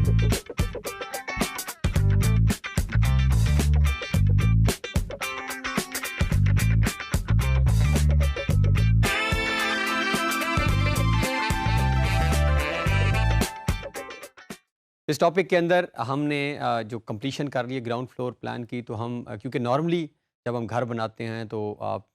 इस टॉपिक के अंदर हमने जो कंप्लीशन कर ली है ग्राउंड फ्लोर प्लान की, तो हम क्योंकि नॉर्मली जब हम घर बनाते हैं तो आप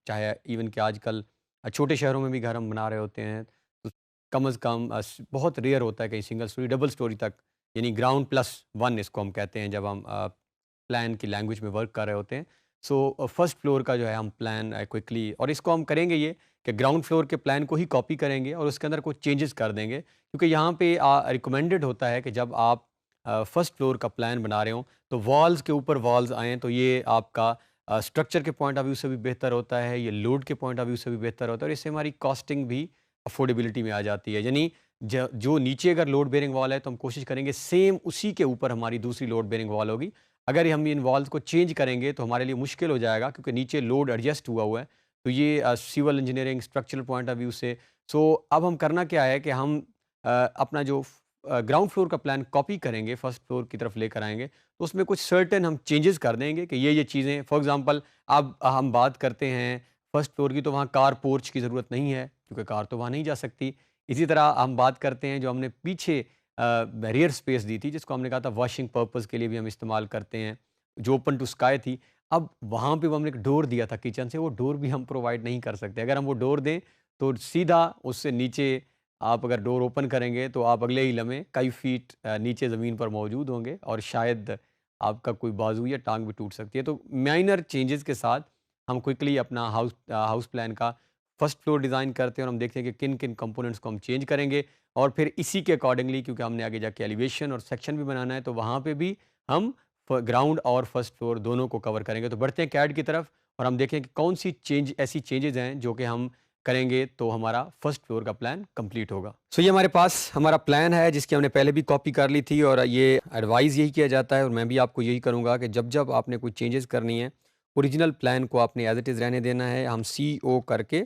चाहे इवन कि आजकल छोटे शहरों में भी घर हम बना रहे होते हैं, तो कम अज़ कम बहुत रेयर होता है कहीं सिंगल स्टोरी डबल स्टोरी तक, यानी ग्राउंड प्लस वन इसको हम कहते हैं जब हम प्लान की लैंग्वेज में वर्क कर रहे होते हैं। सो फर्स्ट फ्लोर का जो है हम प्लान क्विकली, और इसको हम करेंगे ये कि ग्राउंड फ्लोर के प्लान को ही कॉपी करेंगे और उसके अंदर कुछ चेंजेस कर देंगे, क्योंकि यहाँ पे रिकमेंडेड होता है कि जब आप फर्स्ट फ्लोर का प्लान बना रहे हों तो वॉल्स के ऊपर वॉल्स आएँ, तो ये आपका स्ट्रक्चर के पॉइंट ऑफ व्यू से भी बेहतर होता है, ये लोड के पॉइंट ऑफ व्यू से भी बेहतर होता है, और इससे हमारी कॉस्टिंग भी अफोर्डेबिलिटी में आ जाती है। यानी जो नीचे अगर लोड बेयरिंग वॉल है तो हम कोशिश करेंगे सेम उसी के ऊपर हमारी दूसरी लोड बेयरिंग वॉल होगी। अगर हम इन वॉल्स को चेंज करेंगे तो हमारे लिए मुश्किल हो जाएगा, क्योंकि नीचे लोड एडजस्ट हुआ हुआ है। तो ये civil engineering structural point of view से, सो अब हम करना क्या है कि हम अपना जो ग्राउंड फ्लोर का प्लान कॉपी करेंगे, फर्स्ट फ्लोर की तरफ लेकर आएँगे, तो उसमें कुछ सर्टेन हम चेंजेस कर देंगे कि ये चीज़ें, फॉर एग्ज़ाम्पल अब हम बात करते हैं फर्स्ट फ्लोर की, तो वहाँ कार पोर्च की ज़रूरत नहीं है, क्योंकि कार तो वहाँ नहीं जा सकती। इसी तरह हम बात करते हैं जो हमने पीछे बैरियर स्पेस दी थी, जिसको हमने कहा था वॉशिंग पर्पज़ के लिए भी हम इस्तेमाल करते हैं, जो ओपन टू स्काई थी। अब वहाँ पे वो हमने एक डोर दिया था किचन से, वो डोर भी हम प्रोवाइड नहीं कर सकते। अगर हम वो डोर दें, तो सीधा उससे नीचे आप अगर डोर ओपन करेंगे तो आप अगले ही लम्हे कई फीट नीचे ज़मीन पर मौजूद होंगे, और शायद आपका कोई बाजू या टांग भी टूट सकती है। तो माइनर चेंजेस के साथ हम क्विकली अपना हाउस प्लान का फर्स्ट फ्लोर डिज़ाइन करते हैं, और हम देखते हैं कि किन किन कंपोनेंट्स को हम चेंज करेंगे, और फिर इसी के अकॉर्डिंगली, क्योंकि हमने आगे जाके एलिवेशन और सेक्शन भी बनाना है, तो वहाँ पे भी हम ग्राउंड और फर्स्ट फ्लोर दोनों को कवर करेंगे। तो बढ़ते हैं कैड की तरफ, और हम देखें कि कौन सी ऐसी चेंजेस हैं जो कि हम करेंगे तो हमारा फर्स्ट फ्लोर का प्लान कंप्लीट होगा। सो ये हमारे पास हमारा प्लान है, जिसकी हमने पहले भी कॉपी कर ली थी, और ये एडवाइस यही किया जाता है, और मैं भी आपको यही करूँगा कि जब जब आपने कोई चेंजेस करनी है, ओरिजिनल प्लान को आपने एज इट इज़ रहने देना है। हम CO करके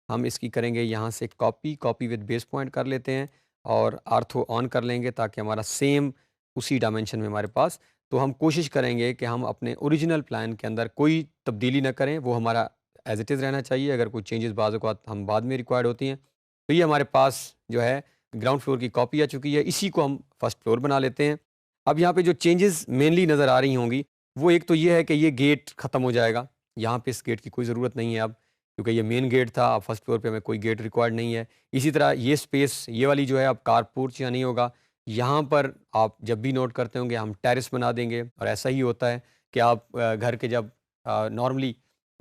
हम इसकी करेंगे यहाँ से कॉपी विद बेस पॉइंट कर लेते हैं, और आर्थो ऑन कर लेंगे ताकि हमारा सेम उसी डायमेंशन में हमारे पास। तो हम कोशिश करेंगे कि हम अपने ओरिजिनल प्लान के अंदर कोई तब्दीली ना करें, वो हमारा एज़ इट इज़ रहना चाहिए। अगर कोई चेंजेस बाज़ औक़ात हम बाद में रिक्वायर्ड होती हैं, तो ये हमारे पास जो है ग्राउंड फ्लोर की कॉपी आ चुकी है, इसी को हम फर्स्ट फ्लोर बना लेते हैं। अब यहाँ पे जो चेंजेस मेनली नज़र आ रही होंगी, वो एक तो ये है कि ये गेट ख़त्म हो जाएगा। यहाँ पे इस गेट की कोई ज़रूरत नहीं है अब, क्योंकि ये मेन गेट था। अब फर्स्ट फ्लोर पे हमें कोई गेट रिक्वायर्ड नहीं है। इसी तरह ये स्पेस, ये वाली जो है, अब कारपोर्च या नहीं होगा। यहाँ पर आप जब भी नोट करते होंगे हम टेरेस बना देंगे, और ऐसा ही होता है कि आप घर के जब नॉर्मली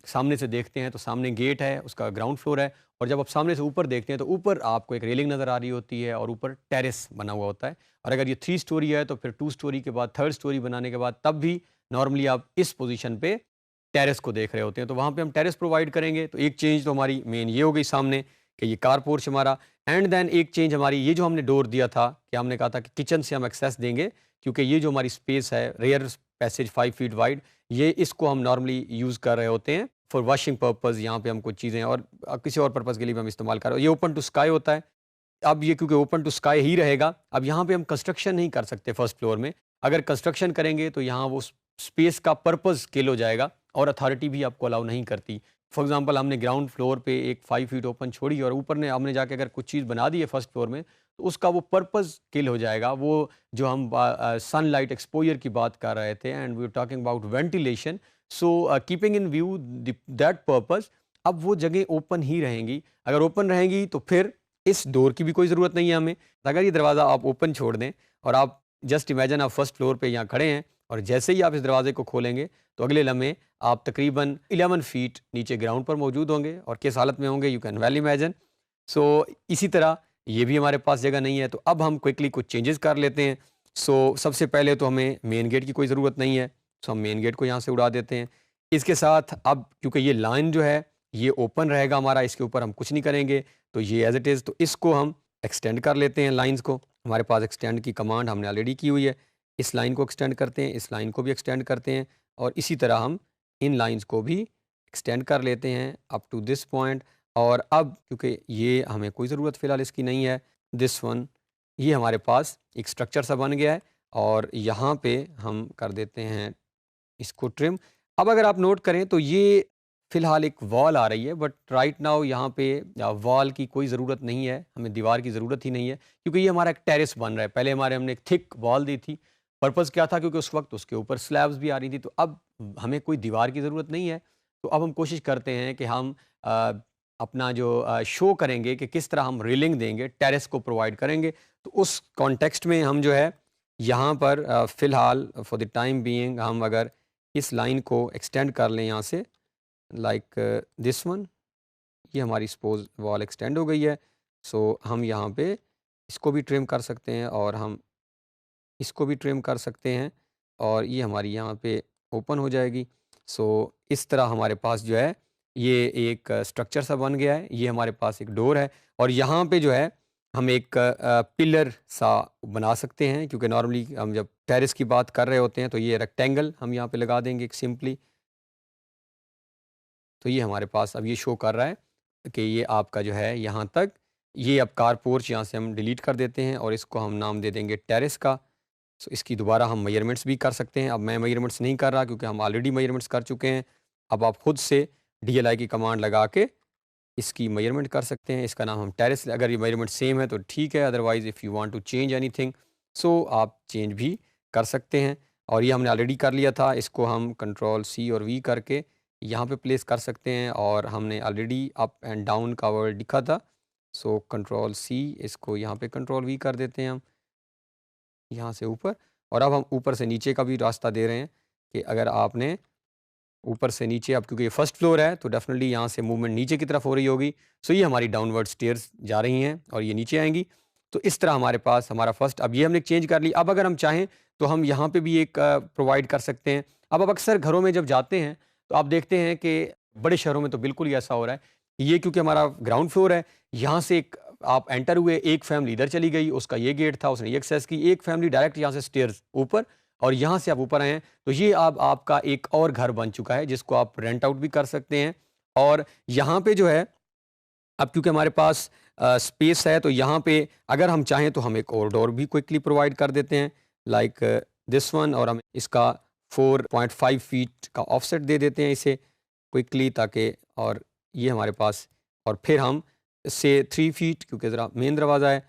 सामने से देखते हैं तो सामने गेट है, उसका ग्राउंड फ्लोर है, और जब आप सामने से ऊपर देखते हैं तो ऊपर आपको एक रेलिंग नज़र आ रही होती है, और ऊपर टेरेस बना हुआ होता है। और अगर ये 3 स्टोरी है तो फिर 2 स्टोरी के बाद 3rd स्टोरी बनाने के बाद तब भी नॉर्मली आप इस पोजीशन पे टेरेस को देख रहे होते हैं, तो वहाँ पे हम टेरेस प्रोवाइड करेंगे। तो एक चेंज तो हमारी मेन ये हो गई सामने, कि ये कार पोर्च हमारा। एंड देन एक चेंज हमारी ये, जो हमने डोर दिया था, कि हमने कहा था कि किचन से हम एक्सेस देंगे, क्योंकि ये जो हमारी स्पेस है, रेयर पैसेज 5 फीट वाइड, ये इसको हम नॉर्मली यूज़ कर रहे होते हैं फॉर वॉशिंग पर्पज़। यहाँ पे हम कुछ चीज़ें और किसी और पर्पज़ के लिए भी हम इस्तेमाल कर रहे हैं। ये ओपन टू स्काई होता है। अब ये क्योंकि ओपन टू स्काई ही रहेगा, अब यहाँ पे हम कंस्ट्रक्शन नहीं कर सकते फर्स्ट फ्लोर में। अगर कंस्ट्रक्शन करेंगे तो यहाँ वो स्पेस का पर्पज़ किल हो जाएगा, और अथॉरिटी भी आपको अलाउ नहीं करती। फॉर एग्ज़ाम्पल हमने ग्राउंड फ्लोर पे एक 5 फीट ओपन छोड़ी, और ऊपर ने हमने जाके अगर कुछ चीज़ बना दी है फर्स्ट फ्लोर में, तो उसका वो पर्पज़ किल हो जाएगा। वो जो हम सनलाइट एक्सपोज़र की बात कर रहे थे, and we are talking about ventilation, so keeping in view that purpose, अब वो जगह ओपन ही रहेंगी। अगर ओपन रहेंगी तो फिर इस डोर की भी कोई ज़रूरत नहीं है हमें। अगर ये दरवाज़ा आप ओपन छोड़ दें, और आप जस्ट इमेजिन आप फर्स्ट फ्लोर पे यहाँ खड़े हैं, और जैसे ही आप इस दरवाजे को खोलेंगे तो अगले लम्हे आप तकरीबन 11 फीट नीचे ग्राउंड पर मौजूद होंगे, और किस हालत में होंगे, यू कैन वेल इमेजिन। सो इसी तरह ये भी हमारे पास जगह नहीं है, तो अब हम क्विकली कुछ चेंजेस कर लेते हैं। सबसे पहले तो हमें मेन गेट की कोई ज़रूरत नहीं है, सो हम मेन गेट को यहाँ से उड़ा देते हैं। इसके साथ अब क्योंकि ये लाइन जो है ये ओपन रहेगा हमारा, इसके ऊपर हम कुछ नहीं करेंगे, तो ये एज़ इट इज़, तो इसको हम एक्सटेंड कर लेते हैं लाइन्स को। हमारे पास एक्सटेंड की कमांड हमने ऑलरेडी की हुई है। इस लाइन को एक्सटेंड करते हैं, इस लाइन को भी एक्सटेंड करते हैं, और इसी तरह हम इन लाइन्स को भी एक्सटेंड कर लेते हैं अप टू दिस पॉइंट। और अब क्योंकि ये हमें कोई ज़रूरत फ़िलहाल इसकी नहीं है, दिस वन ये हमारे पास एक स्ट्रक्चर सा बन गया है और यहाँ पे हम कर देते हैं इसको ट्रिम। अब अगर आप नोट करें तो ये फ़िलहाल एक वॉल आ रही है, बट राइट नाउ यहाँ पे वॉल की कोई ज़रूरत नहीं है, हमें दीवार की ज़रूरत ही नहीं है, क्योंकि ये हमारा एक टेरेस बन रहा है। पहले हमने एक थिक वॉल दी थी, पर्पज़ क्या था, क्योंकि उस वक़्त उसके ऊपर स्लैब्स भी आ रही थी, तो अब हमें कोई दीवार की ज़रूरत नहीं है। तो अब हम कोशिश करते हैं कि हम अ, अपना जो शो करेंगे कि किस तरह हम रेलिंग देंगे, टेरेस को प्रोवाइड करेंगे। तो उस कॉन्टेक्स्ट में हम जो है यहाँ पर फ़िलहाल फॉर द टाइम बीइंग हम अगर इस लाइन को एक्सटेंड कर लें यहाँ से, लाइक दिस वन, ये हमारी सपोज़ वॉल एक्सटेंड हो गई है। सो हम यहाँ पे इसको भी ट्रिम कर सकते हैं और हम इसको भी ट्रिम कर सकते हैं और ये हमारी यहाँ पे ओपन हो जाएगी। सो इस तरह हमारे पास जो है ये एक स्ट्रक्चर सा बन गया है। ये हमारे पास एक डोर है और यहाँ पे जो है हम एक पिलर सा बना सकते हैं, क्योंकि नॉर्मली हम जब टेरेस की बात कर रहे होते हैं तो ये रेक्टेंगल हम यहाँ पे लगा देंगे एक सिंपली। तो ये हमारे पास अब ये शो कर रहा है कि ये आपका जो है यहाँ तक, ये अब कार पोर्च यहाँ से हम डिलीट कर देते हैं और इसको हम नाम दे देंगे टेरेस का। सो इसकी दोबारा हम मेजरमेंट्स भी कर सकते हैं। अब मैं मेजरमेंट्स नहीं कर रहा क्योंकि हम ऑलरेडी मेजरमेंट्स कर चुके हैं। अब आप खुद से DLI की कमांड लगा के इसकी मेजरमेंट कर सकते हैं। इसका नाम हम टेरेस, अगर ये मेजरमेंट सेम है तो ठीक है, otherwise if you want to change anything so आप चेंज भी कर सकते हैं। और ये हमने ऑलरेडी कर लिया था, इसको हम कंट्रोल C और V करके यहाँ पे प्लेस कर सकते हैं और हमने ऑलरेडी अप एंड डाउन का वर्ड लिखा था। सो कंट्रोल C, इसको यहाँ पे कंट्रोल V कर देते हैं हम यहाँ से ऊपर। और अब हम ऊपर से नीचे का भी रास्ता दे रहे हैं कि अगर आपने ऊपर से नीचे, अब क्योंकि ये फर्स्ट फ्लोर है तो डेफिनेटली यहाँ से मूवमेंट नीचे की तरफ हो रही होगी। सो ये हमारी डाउनवर्ड स्टेयर्स जा रही हैं और ये नीचे आएंगी। तो इस तरह हमारे पास हमारा फर्स्ट, अब ये हमने चेंज कर ली। अब अगर हम चाहें तो हम यहाँ पे भी एक प्रोवाइड कर सकते हैं। अब अक्सर घरों में जब जाते हैं तो आप देखते हैं कि बड़े शहरों में तो बिल्कुल ही ऐसा हो रहा है कि ये क्योंकि हमारा ग्राउंड फ्लोर है, यहाँ से एक आप एंटर हुए, एक फैमिली इधर चली गई, उसका ये गेट था, उसने ये एक्सेस की, एक फैमिली डायरेक्ट यहाँ से स्टेयर्स ऊपर, और यहाँ से आप ऊपर आए हैं तो ये अब आपका एक और घर बन चुका है जिसको आप रेंट आउट भी कर सकते हैं। और यहाँ पे जो है अब क्योंकि हमारे पास स्पेस है तो यहाँ पे अगर हम चाहें तो हम एक और डोर भी क्विकली प्रोवाइड कर देते हैं, लाइक दिस वन, और हम इसका 4.5 फीट का ऑफसेट दे देते हैं इसे क्विकली, ताकि और ये हमारे पास, और फिर हम से 3 फीट, क्योंकि ज़रा मेन दरवाज़ा है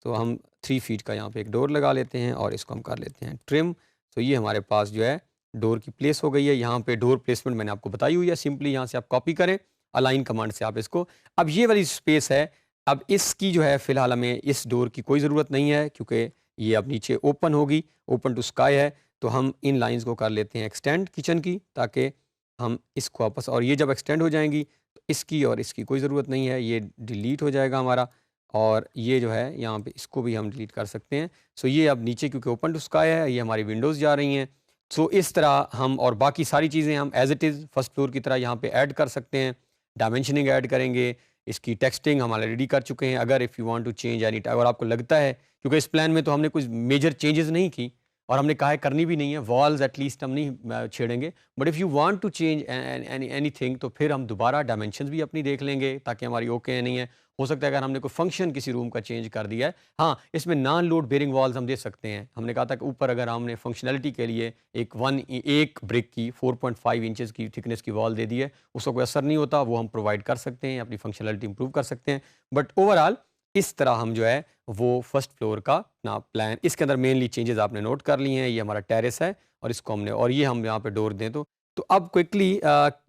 तो हम 3 फीट का यहाँ पे एक डोर लगा लेते हैं और इसको हम कर लेते हैं ट्रिम। तो ये हमारे पास जो है डोर की प्लेस हो गई है। यहाँ पे डोर प्लेसमेंट मैंने आपको बताई हुई है, सिंपली यहाँ से आप कॉपी करें, अलाइन कमांड से आप इसको, अब ये वाली स्पेस है, अब इसकी जो है फ़िलहाल हमें इस डोर की कोई ज़रूरत नहीं है क्योंकि ये अब नीचे ओपन होगी, ओपन टू स्काई है। तो हम इन लाइंस को कर लेते हैं एक्सटेंड किचन की, ताकि हम इसको वापस, और ये जब एक्सटेंड हो जाएंगी तो इसकी और इसकी कोई ज़रूरत नहीं है, ये डिलीट हो जाएगा हमारा। और ये जो है यहाँ पे इसको भी हम डिलीट कर सकते हैं। सो ये अब नीचे क्योंकि ओपन टू स्काई है, ये हमारी विंडोज़ जा रही हैं। सो इस तरह हम, और बाकी सारी चीज़ें हम as it is first floor की तरह यहाँ पे ऐड कर सकते हैं। डायमेंशनिंग ऐड करेंगे, इसकी टेक्सटिंग हम ऑलरेडी कर चुके हैं। अगर if you want to change any, अगर आपको लगता है, क्योंकि इस प्लान में तो हमने कुछ मेजर चेंजेस नहीं की और हमने कहा है करनी भी नहीं है, वॉल्स एटलीस्ट हम नहीं छेड़ेंगे, but if you want to change anything तो फिर हम दोबारा डायमेंशंस भी अपनी देख लेंगे ताकि हमारी ओके है नहीं है। हो सकता है अगर हमने कोई फंक्शन किसी रूम का चेंज कर दिया है, हाँ, इसमें नॉन लोड बेयरिंग वॉल्स हम दे सकते हैं। हमने कहा था कि ऊपर अगर हमने फंक्शनैलिटी के लिए एक ब्रिक की 4.5 इंचेस की थिकनेस की वॉल दे दी है, उसका कोई असर नहीं होता, वो हम प्रोवाइड कर सकते हैं, अपनी फंक्शनैलिटी इंप्रूव कर सकते हैं। बट ओवरऑल इस तरह हम जो है वो फर्स्ट फ्लोर का ना प्लान, इसके अंदर मेनली चेंजेस आपने नोट कर लिए हैं। ये हमारा टेरेस है और इसको हमने, और ये हम यहाँ पे डोर दें तो अब क्विकली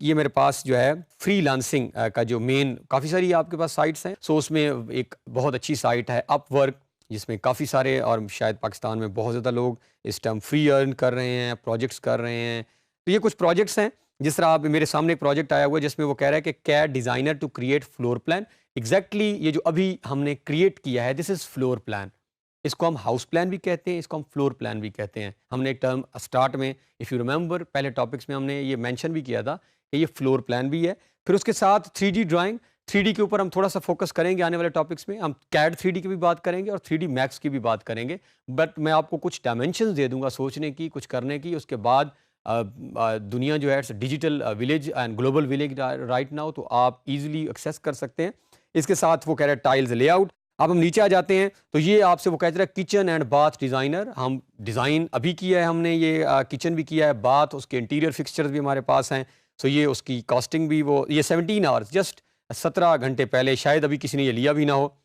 ये मेरे पास जो है फ्रीलांसिंग का जो मेन, काफ़ी सारी आपके पास साइट्स हैं। सो उसमें एक बहुत अच्छी साइट है अपवर्क, जिसमें काफ़ी सारे, और शायद पाकिस्तान में बहुत ज़्यादा लोग इस टाइम फ्री अर्न कर रहे हैं, प्रोजेक्ट्स कर रहे हैं। तो ये कुछ प्रोजेक्ट्स हैं, जिस तरह आप, मेरे सामने एक प्रोजेक्ट आया हुआ है जिसमें वो कह रहा है कि CAD designer to create floor plan. Exactly ये जो अभी हमने क्रिएट किया है, दिस इज़ फ्लोर प्लान। इसको हम हाउस प्लान भी कहते हैं, इसको हम फ्लोर प्लान भी कहते हैं। हमने एक टर्म स्टार्ट में, इफ़ यू रिमेंबर, पहले टॉपिक्स में हमने ये मेंशन भी किया था कि ये फ्लोर प्लान भी है। फिर उसके साथ 3D ड्राइंग, 3D के ऊपर हम थोड़ा सा फोकस करेंगे आने वाले टॉपिक्स में। हम कैड 3D की भी बात करेंगे और 3D मैक्स की भी बात करेंगे। बट मैं आपको कुछ डायमेंशंस दे दूंगा सोचने की, कुछ करने की। उसके बाद दुनिया जो है it's digital village and global village right now, तो आप इजीली एक्सेस कर सकते हैं। इसके साथ वो कह रहे हैं टाइल्स लेआउट। अब हम नीचे आ जाते हैं तो ये आपसे वो कहते हैं किचन एंड बाथ डिज़ाइनर। हम डिज़ाइन अभी किया है हमने, ये किचन भी किया है, बाथ उसके इंटीरियर फिक्सचर्स भी हमारे पास हैं। सो ये उसकी कॉस्टिंग भी वो ये 17 आवर्स जस्ट 17 घंटे पहले, शायद अभी किसी ने ये लिया भी ना हो।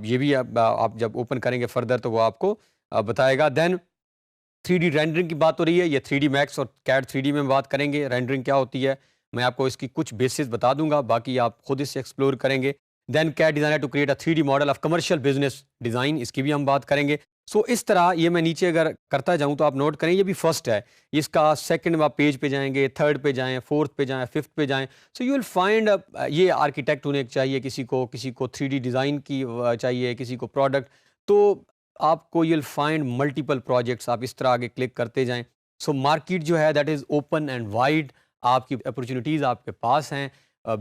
ये भी आप जब ओपन करेंगे फर्दर तो वो आपको बताएगा। देन 3D रेंडरिंग की बात हो रही है, ये 3D मैक्स और कैड 3D में बात करेंगे रेंडरिंग क्या होती है। मैं आपको इसकी कुछ बेसिस बता दूंगा, बाकी आप खुद इससे एक्सप्लोर करेंगे। Then CAD designer to create a 3D model of commercial business design, इसकी भी हम बात करेंगे। सो इस तरह ये मैं नीचे अगर करता जाऊं तो आप नोट करें, ये भी फर्स्ट है। इसका सेकंड आप पेज पे जाएंगे, थर्ड पे जाएं, फोर्थ पे जाएं, फिफ्थ पे जाएं। सो यू विल फाइंड ये आर्किटेक्ट होने चाहिए, किसी को 3D डिज़ाइन की चाहिए, किसी को प्रोडक्ट। तो आपको you will find multiple projects, आप इस तरह आगे क्लिक करते जाएं। सो मार्केट जो है that is open and wide, आपकी अपॉर्चुनिटीज़ आपके पास हैं।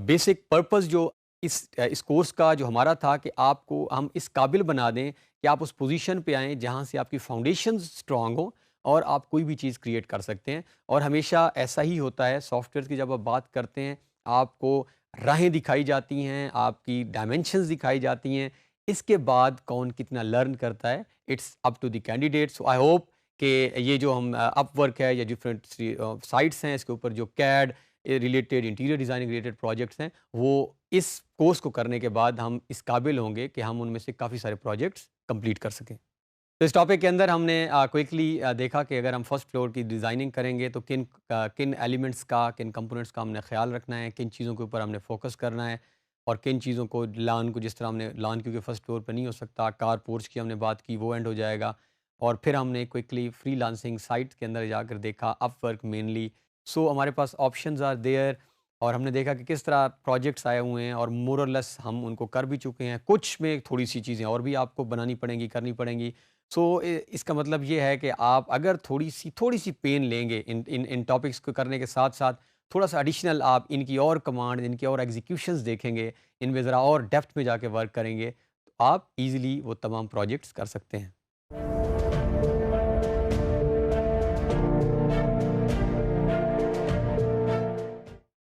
बेसिक पर्पस जो इस कोर्स का जो हमारा था कि आपको हम इस काबिल बना दें कि आप उस पोजीशन पे आएँ जहाँ से आपकी फाउंडेशन स्ट्रांग हो और आप कोई भी चीज़ क्रिएट कर सकते हैं। और हमेशा ऐसा ही होता है सॉफ्टवेयर की, जब आप बात करते हैं आपको राहें दिखाई जाती हैं, आपकी डायमेंशंस दिखाई जाती हैं। इसके बाद कौन कितना लर्न करता है, it's up to the candidate. So I hope कि ये जो हम अपवर्क है या डिफरेंट साइट्स हैं इसके ऊपर जो CAD related, interior designing related projects हैं, वो इस कोर्स को करने के बाद हम इस काबिल होंगे कि हम उनमें से काफ़ी सारे प्रोजेक्ट्स कंप्लीट कर सकें। तो इस टॉपिक के अंदर हमने क्विकली देखा कि अगर हम फर्स्ट फ्लोर की डिज़ाइनिंग करेंगे तो किन एलिमेंट्स का, किन कंपोनेंट्स का हमने ख्याल रखना है, किन चीज़ों के ऊपर हमने फोकस करना है और किन चीज़ों को लान को, जिस तरह हमने लान क्योंकि फर्स्ट फ्लोर पर नहीं हो सकता, कार पोर्च की हमने बात की, वो एंड हो जाएगा। और फिर हमने क्विकली फ्रीलांसिंग साइट के अंदर जाकर देखा अपवर्क मेनली। सो हमारे पास ऑप्शंस आर देयर और हमने देखा कि किस तरह प्रोजेक्ट्स आए हुए हैं और मोर और लेस हम उनको कर भी चुके हैं। कुछ में थोड़ी सी चीज़ें और भी आपको बनानी पड़ेंगी, करनी पड़ेंगी। सो इसका मतलब ये है कि आप अगर थोड़ी सी पेन लेंगे इन इन इन टॉपिक्स को करने के साथ साथ, थोड़ा सा एडिशनल आप इनकी और कमांड, इनकी और एग्जीक्यूशंस देखेंगे, इनमें ज़रा और डेप्थ में जाके वर्क करेंगे, तो आप इजीली वो तमाम प्रोजेक्ट्स कर सकते हैं।